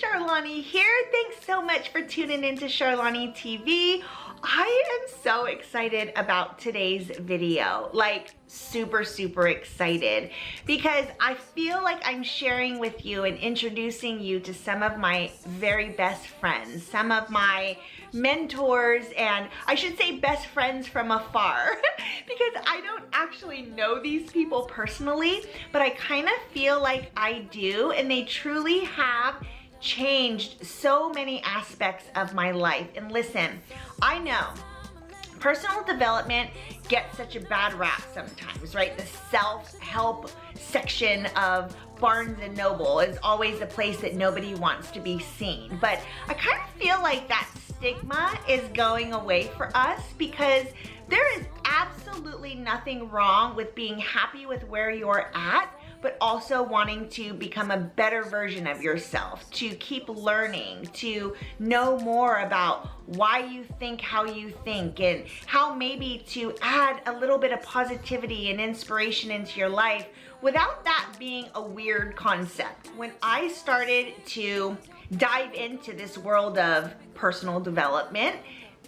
Charlani here. Thanks so much for tuning into Charlani TV. I am so excited about today's video, like super excited, because I feel like I'm sharing with you and introducing you to some of my very best friends, some of my mentors, and I should say best friends from afar because I don't actually know these people personally, but I kind of feel like I do, and they truly have changed so many aspects of my life. And listen, I know personal development gets such a bad rap sometimes, right? The self-help section of Barnes and Noble is always a place that nobody wants to be seen. But I kind of feel like that stigma is going away for us, because there is absolutely nothing wrong with being happy with where you're at, but also wanting to become a better version of yourself, to keep learning, to know more about why you think how you think, and how maybe to add a little bit of positivity and inspiration into your life without that being a weird concept. When I started to dive into this world of personal development,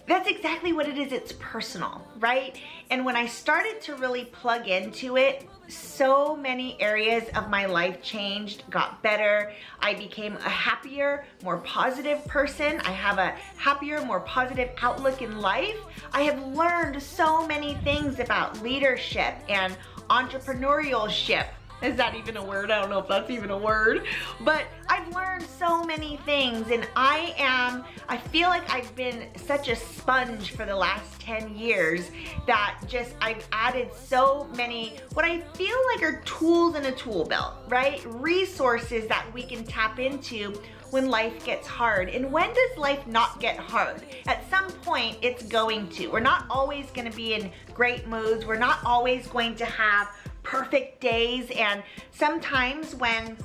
that's exactly what it is. It's personal, right? And when I started to really plug into it, so many areas of my life changed, got better. I became a happier, more positive person. I have a happier, more positive outlook in life. I have learned so many things about leadership and entrepreneurship. Is that even a word? I don't know if that's even a word, but I've learned so many things, and I feel like I've been such a sponge for the last 10 years that just I've added so many, what I feel like are tools in a tool belt, right? Resources that we can tap into when life gets hard. And when does life not get hard? At some point, it's going to. We're not always gonna be in great moods. We're not always going to have perfect days, and sometimes when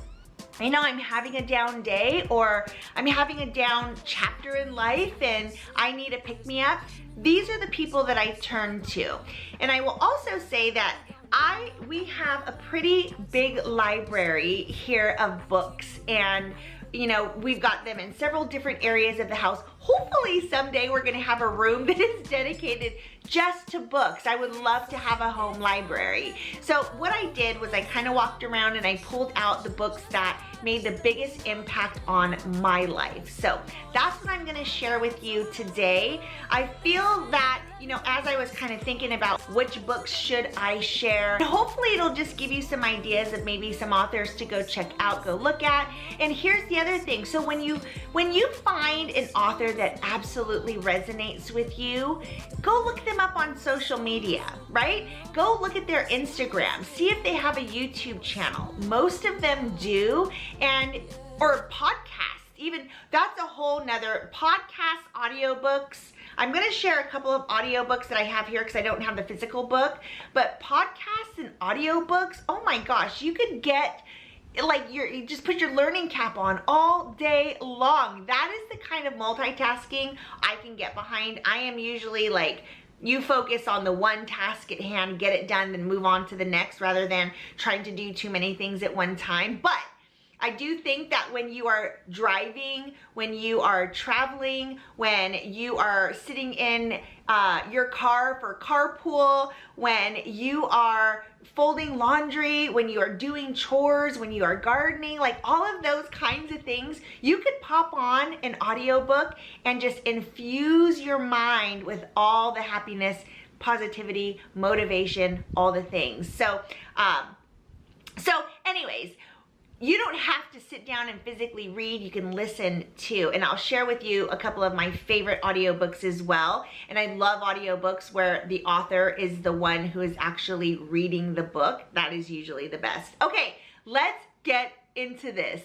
I'm having a down day or I'm having a down chapter in life and I need a pick-me-up, these are the people that I turn to. And I will also say that we have a pretty big library here of books, and we've got them in several different areas of the house. Hopefully someday we're gonna have a room that is dedicated just to books. I would love to have a home library. So what I did was I kind of walked around and I pulled out the books that made the biggest impact on my life. So that's what I'm gonna share with you today. I feel that, as I was kind of thinking about which books should I share, hopefully it'll just give you some ideas of maybe some authors to go check out, go look at. And here's the other thing. So when you find an author that absolutely resonates with you, go look them up on social media, right? Go look at their Instagram, see if they have a YouTube channel. Most of them do, or podcasts. Even that's a whole nother podcast, audiobooks. I'm gonna share a couple of audiobooks that I have here because I don't have the physical book, but podcasts and audiobooks, oh my gosh, you could get you just put your learning cap on all day long. That is the kind of multitasking I can get behind. I am usually you focus on the one task at hand, get it done, then move on to the next, rather than trying to do too many things at one time. But I do think that when you are driving, when you are traveling, when you are sitting in your car for carpool, when you are folding laundry, when you are doing chores, when you are gardening, all of those kinds of things, you could pop on an audiobook and just infuse your mind with all the happiness, positivity, motivation, all the things. So anyways, you don't have to sit down and physically read, you can listen to, and I'll share with you a couple of my favorite audiobooks as well. And I love audiobooks where the author is the one who is actually reading the book. That is usually the best. Okay, let's get into this.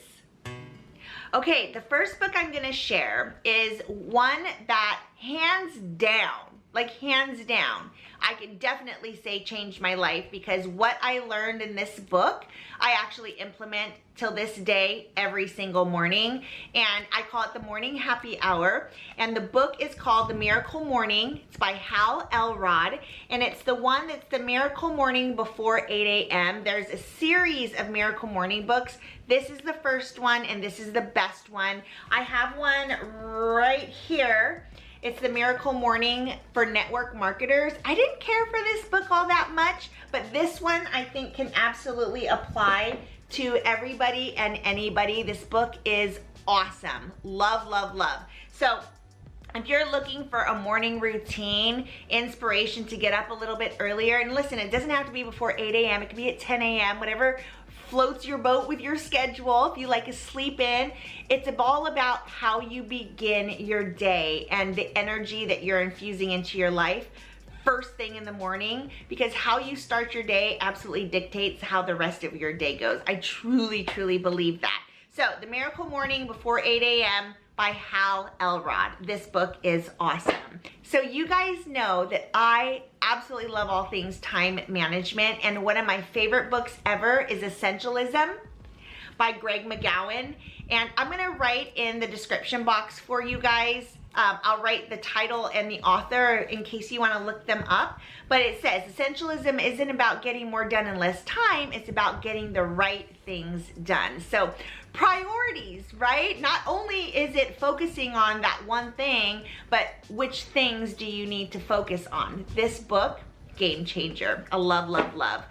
Okay, the first book I'm gonna share is one that hands down like hands down. I can definitely say changed my life, because what I learned in this book, I actually implement till this day every single morning. And I call it the Morning Happy Hour. And the book is called The Miracle Morning. It's by Hal Elrod. And it's the one that's the Miracle Morning before 8 a.m. There's a series of Miracle Morning books. This is the first one, and this is the best one. I have one right here. It's the Miracle Morning for Network Marketers. I didn't care for this book all that much, but this one I think can absolutely apply to everybody and anybody. This book is awesome. Love, love, love. So if you're looking for a morning routine, inspiration to get up a little bit earlier, and listen, it doesn't have to be before 8 a.m. It can be at 10 a.m., whatever floats your boat with your schedule. If you like to sleep in, it's all about how you begin your day and the energy that you're infusing into your life first thing in the morning, because how you start your day absolutely dictates how the rest of your day goes. I truly, truly believe that. So The Miracle Morning Before 8 a.m. by Hal Elrod. This book is awesome. So you guys know that I absolutely love all things time management, and one of my favorite books ever is Essentialism by Greg McGowan. And I'm gonna write in the description box for you guys. I'll write the title and the author in case you wanna look them up. But it says, Essentialism isn't about getting more done in less time, it's about getting the right things done. So priorities, right? Not only is it focusing on that one thing, but which things do you need to focus on? This book, game changer. I love, love, love.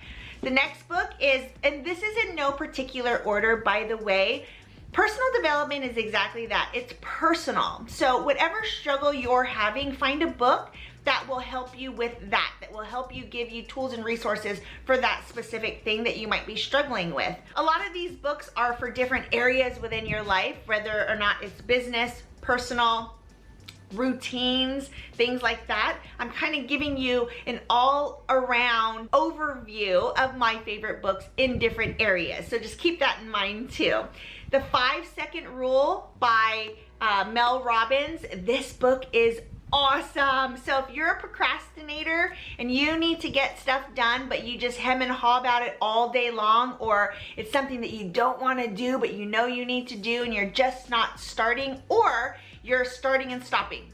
The next book is, and this is in no particular order, by the way, personal development is exactly that. It's personal. So whatever struggle you're having, find a book that will help you with that will help you, give you tools and resources for that specific thing that you might be struggling with. A lot of these books are for different areas within your life, whether or not it's business, personal, routines, things like that. I'm kind of giving you an all-around overview of my favorite books in different areas. So just keep that in mind too. The 5-Second Rule by Mel Robbins. This book is awesome. So if you're a procrastinator and you need to get stuff done, but you just hem and haw about it all day long, or it's something that you don't want to do, but you know you need to do and you're just not starting, or you're starting and stopping,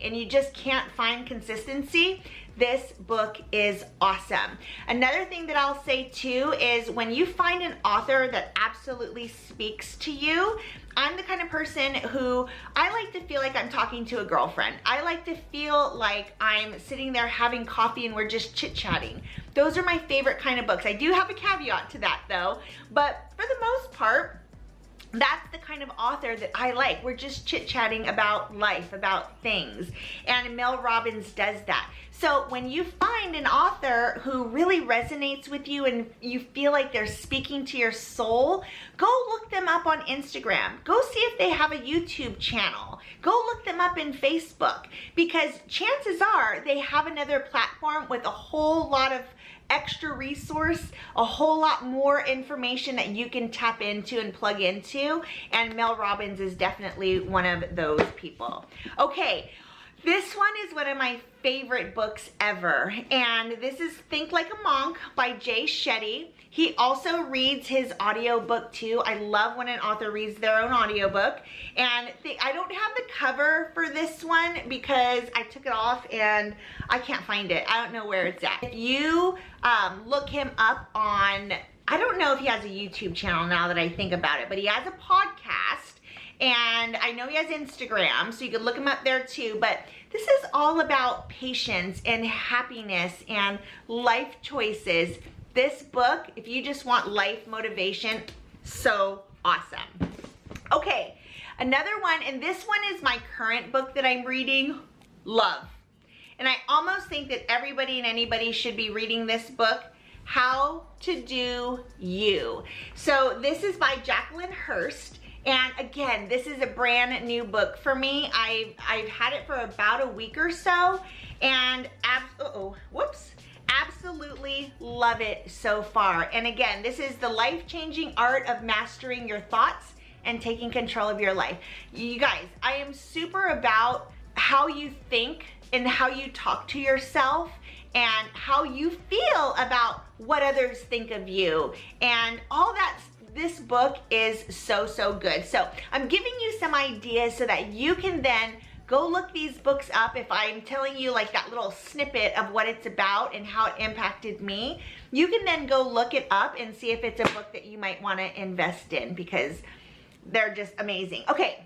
and you just can't find consistency, this book is awesome. Another thing that I'll say too is when you find an author that absolutely speaks to you, I'm the kind of person who, I like to feel like I'm talking to a girlfriend. I like to feel like I'm sitting there having coffee and we're just chit-chatting. Those are my favorite kind of books. I do have a caveat to that though, but for the most part, that's the kind of author that I like. We're just chit-chatting about life, about things. And Mel Robbins does that. So when you find an author who really resonates with you and you feel like they're speaking to your soul, go look them up on Instagram. Go see if they have a YouTube channel. Go look them up in Facebook, because chances are they have another platform with a whole lot of extra resource, a whole lot more information that you can tap into and plug into, and Mel Robbins is definitely one of those people. Okay, this one is one of my favorite books ever, and this is Think Like a Monk by Jay Shetty. He also reads his audiobook too. I love when an author reads their own audiobook. And I don't have the cover for this one because I took it off and I can't find it. I don't know where it's at. If you look him up on, I don't know if he has a YouTube channel now that I think about it, but he has a podcast. And I know he has Instagram, so you can look him up there too. But this is all about patience and happiness and life choices. This book, if you just want life motivation, so awesome. Okay, another one, and this one is my current book that I'm reading, Love. And I almost think that everybody and anybody should be reading this book, How to Do You. So this is by Jacqueline Hurst. And again, this is a brand new book for me. I've had it for about a week or so, and absolutely love it so far. And again, this is the life-changing art of mastering your thoughts and taking control of your life. You guys, I am super about how you think in how you talk to yourself and how you feel about what others think of you and all that. This book is so, so good. So I'm giving you some ideas so that you can then go look these books up. If I'm telling you like that little snippet of what it's about and how it impacted me, you can then go look it up and see if it's a book that you might want to invest in, because they're just amazing. Okay,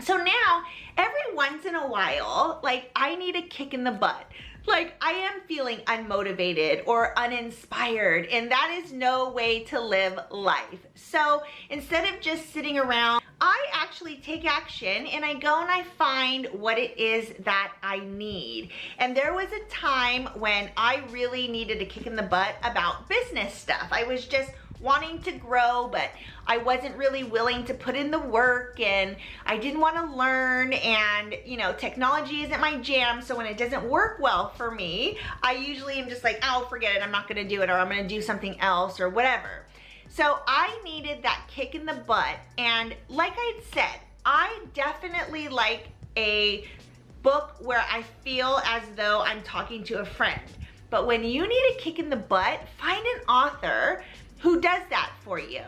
so now every once in a while, like, I need a kick in the butt. Like, I am feeling unmotivated or uninspired, and that is no way to live life. So instead of just sitting around, I actually take action and I go and I find what it is that I need. And there was a time when I really needed a kick in the butt about business stuff. I was just wanting to grow, but I wasn't really willing to put in the work, and I didn't want to learn, and you know, technology isn't my jam, so when it doesn't work well for me, I usually am just like, oh, forget it, I'm not gonna do it, or I'm gonna do something else or whatever. So I needed that kick in the butt, and like I'd said, I definitely like a book where I feel as though I'm talking to a friend. But when you need a kick in the butt, find an author who does that for you.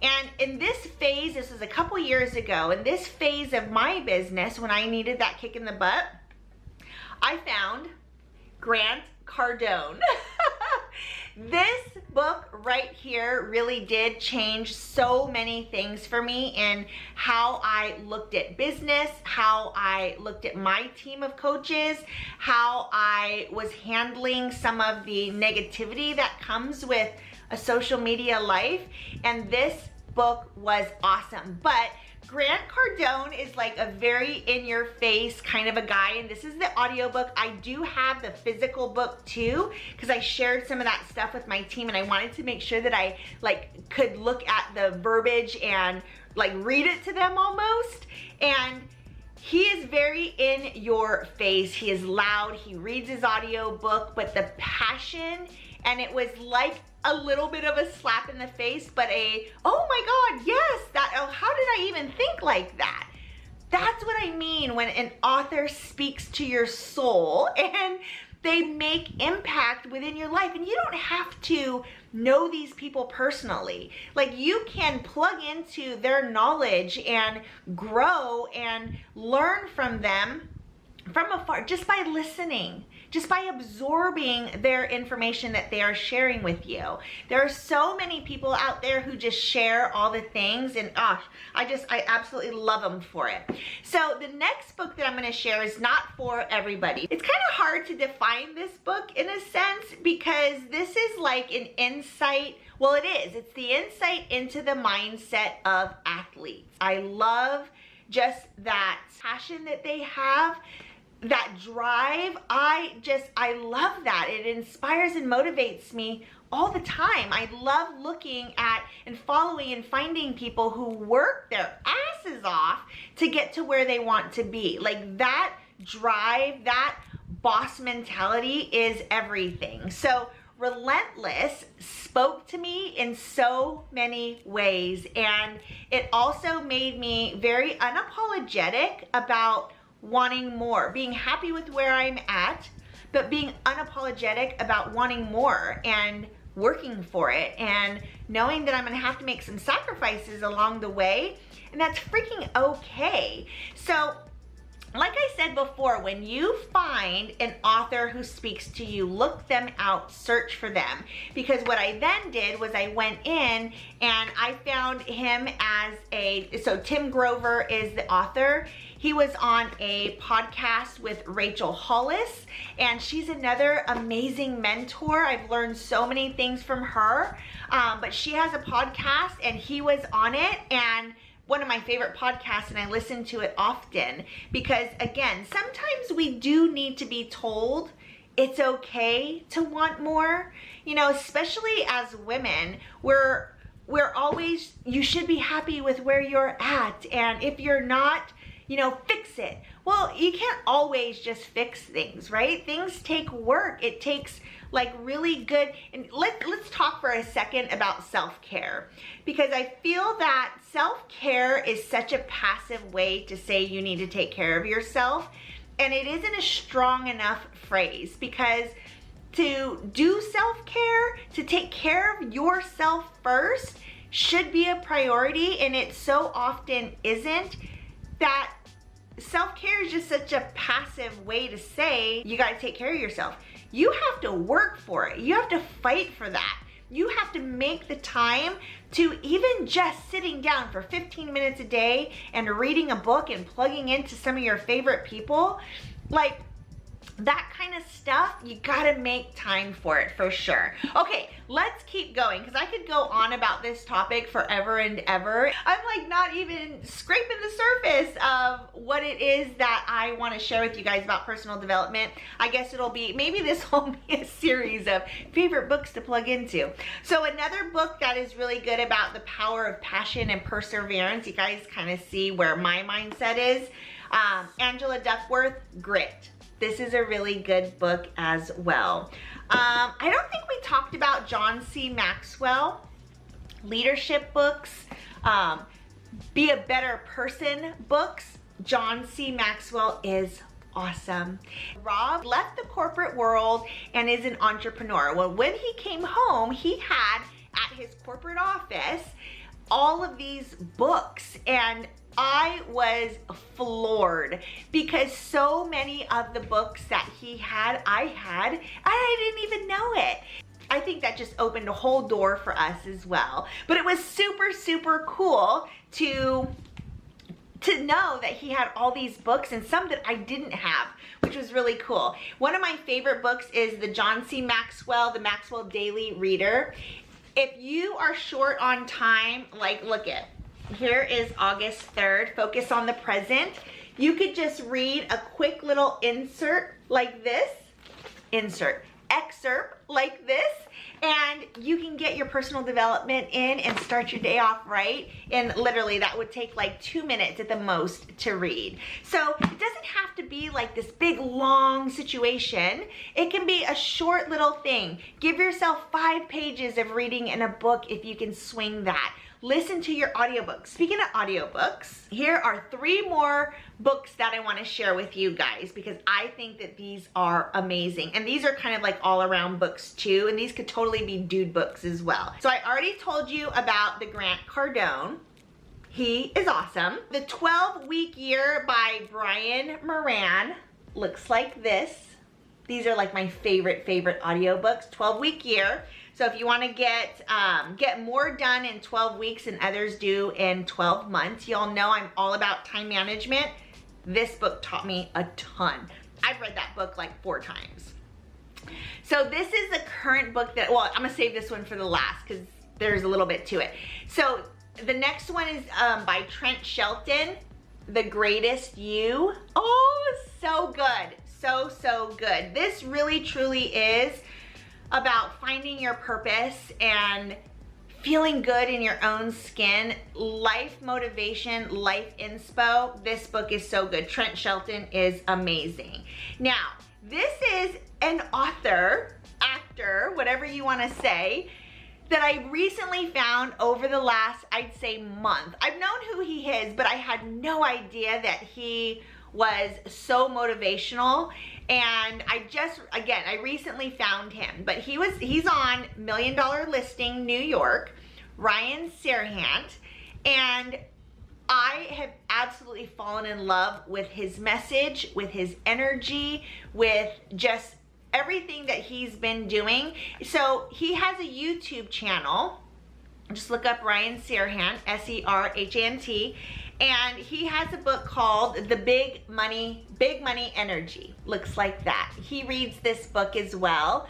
And in this phase, this was a couple years ago, in this phase of my business, when I needed that kick in the butt, I found Grant Cardone. This book right here really did change so many things for me in how I looked at business, how I looked at my team of coaches, how I was handling some of the negativity that comes with a social media life. And this book was awesome. But Grant Cardone is like a very in-your-face kind of a guy, and this is the audiobook. I do have the physical book too, because I shared some of that stuff with my team, and I wanted to make sure that I like could look at the verbiage and like read it to them almost. And he is very in your face. He is loud. He reads his audiobook, but the passion, and it was like a little bit of a slap in the face, but a, oh my God, yes, that, oh, how did I even think like that? That's what I mean when an author speaks to your soul and they make impact within your life. And you don't have to know these people personally. Like, you can plug into their knowledge and grow and learn from them from afar, just by listening, just by absorbing their information that they are sharing with you. There are so many people out there who just share all the things, and I absolutely love them for it. So the next book that I'm going to share is not for everybody. It's kind of hard to define this book in a sense, because this is like an insight. Well, it is. It's the insight into the mindset of athletes. I love just that passion that they have, that drive. I love that. It inspires and motivates me all the time. I love looking at and following and finding people who work their asses off to get to where they want to be. Like, that drive, that boss mentality is everything. So Relentless spoke to me in so many ways, and it also made me very unapologetic about wanting more, being happy with where I'm at, but being unapologetic about wanting more and working for it, and knowing that I'm gonna have to make some sacrifices along the way, and that's freaking okay. So like I said before, when you find an author who speaks to you, look them out, search for them. Because what I then did was I went in and I found him so Tim Grover is the author. He was on a podcast with Rachel Hollis, and she's another amazing mentor. I've learned so many things from her, but she has a podcast and he was on it, and one of my favorite podcasts, and I listen to it often because, again, sometimes we do need to be told it's okay to want more, you know, especially as women. We're always, you should be happy with where you're at, and if you're not, you know, fix it. Well, you can't always just fix things, right? Things take work. It takes like really good, and let's talk for a second about self-care, because I feel that self-care is such a passive way to say you need to take care of yourself. and it isn't a strong enough phrase, because to do self-care, to take care of yourself first, should be a priority, and it so often isn't. That self-care is just such a passive way to say you gotta take care of yourself. You have to work for it. You have to fight for that. You have to make the time to, even just sitting down for 15 minutes a day and reading a book and plugging into some of your favorite people, like that kind of stuff, you gotta make time for it for sure. Okay, let's keep going, because I could go on about this topic forever and ever. I'm like not even scraping the surface of what it is that I want to share with you guys about personal development. I guess it'll be, maybe this will be a series of favorite books to plug into. So another book that is really good about the power of passion and perseverance, you guys kind of see where my mindset is, Angela Duckworth, Grit. This is a really good book as well. I don't think we talked about John C. Maxwell, leadership books, Be a Better Person books. John C. Maxwell is awesome. Rob left the corporate world and is an entrepreneur. Well, when he came home, he had at his corporate office all of these books, and I was floored because so many of the books that he had, I had, and I didn't even know it. I think that just opened a whole door for us as well. But it was super, super cool to know that he had all these books, and some that I didn't have, which was really cool. One of my favorite books is the John C. Maxwell, the Maxwell Daily Reader. If you are short on time, like look at, here is August 3rd, focus on the present. You could just read a quick little insert like this, excerpt like this, and you can get your personal development in and start your day off right. And literally that would take like 2 minutes at the most to read. So it doesn't have to be like this big long situation. It can be a short little thing. Give yourself 5 pages of reading in a book if you can swing that. Listen to your audiobooks. Speaking of audiobooks, here are 3 more books that I want to share with you guys, because I think that these are amazing. And these are kind of like all around books too, and these could totally be dude books as well. So I already told you about the Grant Cardone. He is awesome. The 12-Week Year by Brian Moran looks like this. These are like my favorite audiobooks, 12-Week Year. So if you want to get more done in 12 weeks than others do in 12 months, y'all know I'm all about time management. This book taught me a ton. I've read that book like 4 times. So this is the current book that, well, I'm gonna save this one for the last because there's a little bit to it. So the next one is by Trent Shelton, The Greatest You. Oh, so good, so good. This really truly is about finding your purpose and feeling good in your own skin. Life motivation, life inspo. This book is so good. Trent Shelton is amazing. Now, this is an author, actor, whatever you want to say, that I recently found over the last, I'd say, month. I've known who he is, but I had no idea that he was so motivational. And I recently found him, but he's on $1 Million Listing New York, Ryan Serhant, and I have absolutely fallen in love with his message, with his energy, with just everything that he's been doing. So he has a YouTube channel. Just look up Ryan Serhant, S-E-R-H-A-N-T, and he has a book called The Big Money Energy. Looks like that. He reads this book as well.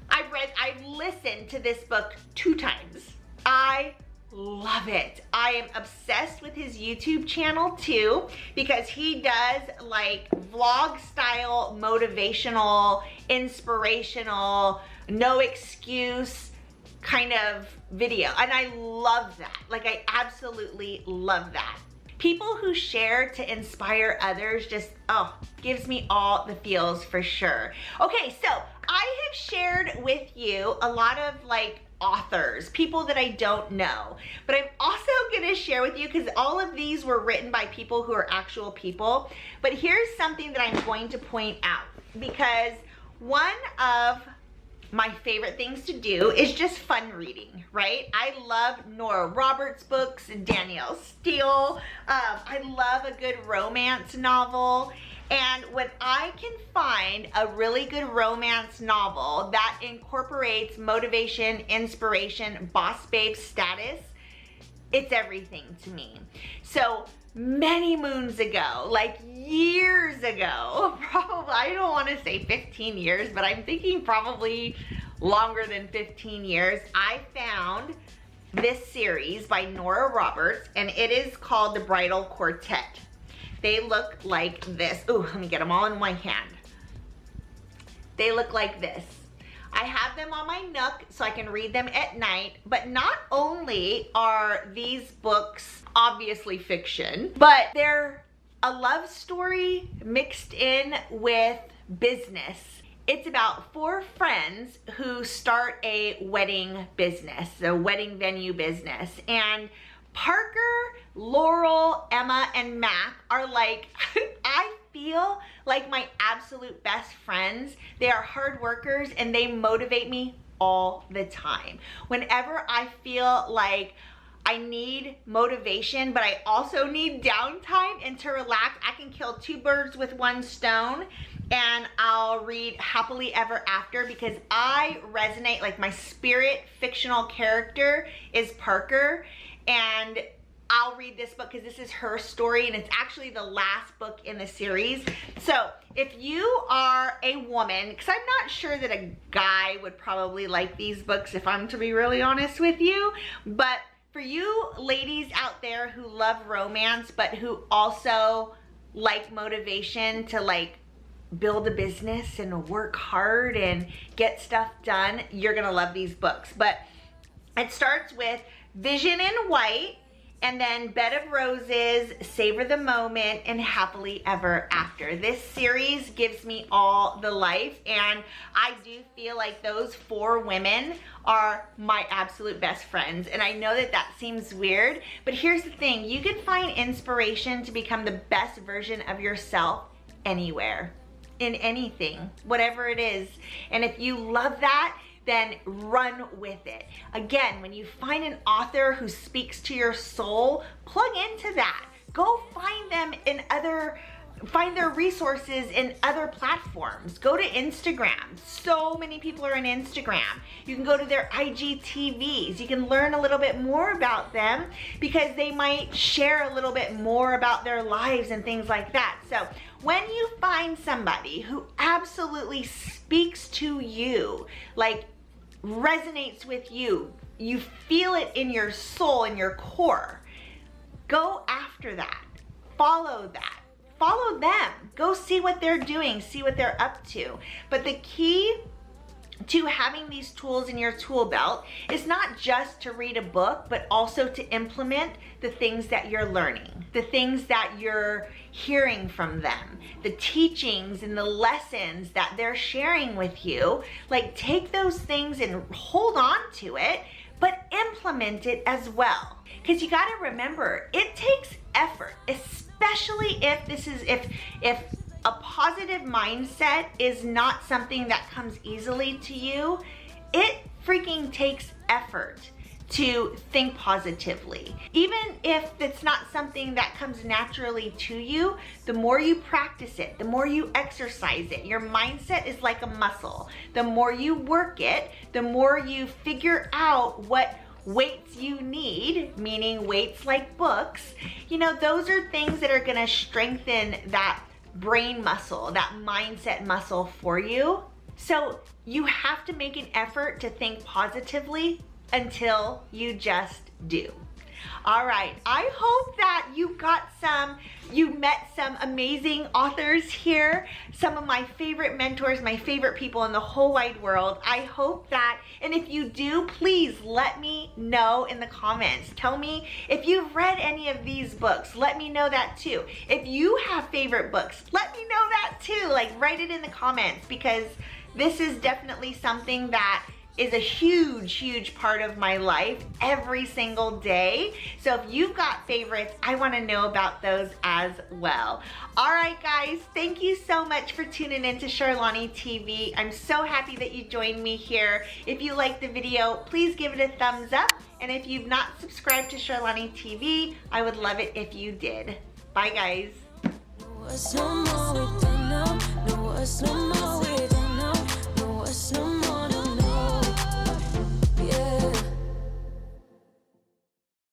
I've listened to this book 2 times. I love it. I am obsessed with his YouTube channel too, because he does like vlog style, motivational, inspirational, no excuse kind of video, and I love that. Like, I absolutely love that. People who share to inspire others just, oh, gives me all the feels for sure. Okay, so I have shared with you a lot of like authors, people that I don't know. But I'm also gonna share with you, because all of these were written by people who are actual people. But here's something that I'm going to point out, because one of my favorite things to do is just fun reading, right? I love Nora Roberts books, Danielle Steele. I love a good romance novel. And when I can find a really good romance novel that incorporates motivation, inspiration, boss babe status, it's everything to me. So many moons ago, like years ago, probably, I don't want to say 15 years, but I'm thinking probably longer than 15 years, I found this series by Nora Roberts, and it is called the Bridal Quartet. They look like this. Ooh, let me get them all in one hand. They look like this. I have them on my Nook so I can read them at night, but not only are these books obviously fiction, but they're a love story mixed in with business. It's about 4 friends who start a wedding business, a wedding venue business, and Parker, Laurel, Emma, and Mac are like, I feel like my absolute best friends. They are hard workers and they motivate me all the time. Whenever I feel like I need motivation, but I also need downtime and to relax, I can kill 2 birds with 1 stone, and I'll read Happily Ever After, because I resonate, like my spirit fictional character is Parker, and I'll read this book because this is her story, and it's actually the last book in the series. So if you are a woman, because I'm not sure that a guy would probably like these books, if I'm to be really honest with you, but for you ladies out there who love romance, but who also like motivation to like build a business and work hard and get stuff done, you're gonna love these books. But it starts with Vision in White, and then Bed of Roses, Savor the Moment, and Happily Ever After. This series gives me all the life, and I do feel like those 4 women are my absolute best friends. And I know that that seems weird, but here's the thing. You can find inspiration to become the best version of yourself anywhere, in anything, whatever it is. And if you love that, then run with it. Again, when you find an author who speaks to your soul, plug into that. Go find them in find their resources in other platforms. Go to Instagram. So many people are on Instagram. You can go to their IGTVs. You can learn a little bit more about them because they might share a little bit more about their lives and things like that. So when you find somebody who absolutely speaks to you, like resonates with you, you feel it in your soul, in your core, go after that. Follow that. Follow them. Go see what they're doing, see what they're up to. But the key to having these tools in your tool belt is not just to read a book, but also to implement the things that you're learning, the things that you're hearing from them, the teachings and the lessons that they're sharing with you. Like, take those things and hold on to it, but implement it as well. Because you got to remember, it takes effort, especially if a positive mindset is not something that comes easily to you. It freaking takes effort to think positively. Even if it's not something that comes naturally to you, the more you practice it, the more you exercise it. Your mindset is like a muscle. The more you work it, the more you figure out what weights you need, meaning weights like books. You know, those are things that are gonna strengthen that brain muscle, that mindset muscle for you. So you have to make an effort to think positively until you just do. All right, I hope that you met some amazing authors here, some of my favorite mentors, my favorite people in the whole wide world. I hope that, and if you do, please let me know in the comments. Tell me if you've read any of these books. Let me know that too. If you have favorite books, let me know that too. Like, write it in the comments, because this is definitely something that is a huge, huge part of my life every single day. So if you've got favorites, I want to know about those as well. All right, guys, thank you so much for tuning in to Charlani TV. I'm so happy that you joined me here. If you liked the video, please give it a thumbs up. And if you've not subscribed to Charlani TV, I would love it if you did. Bye, guys.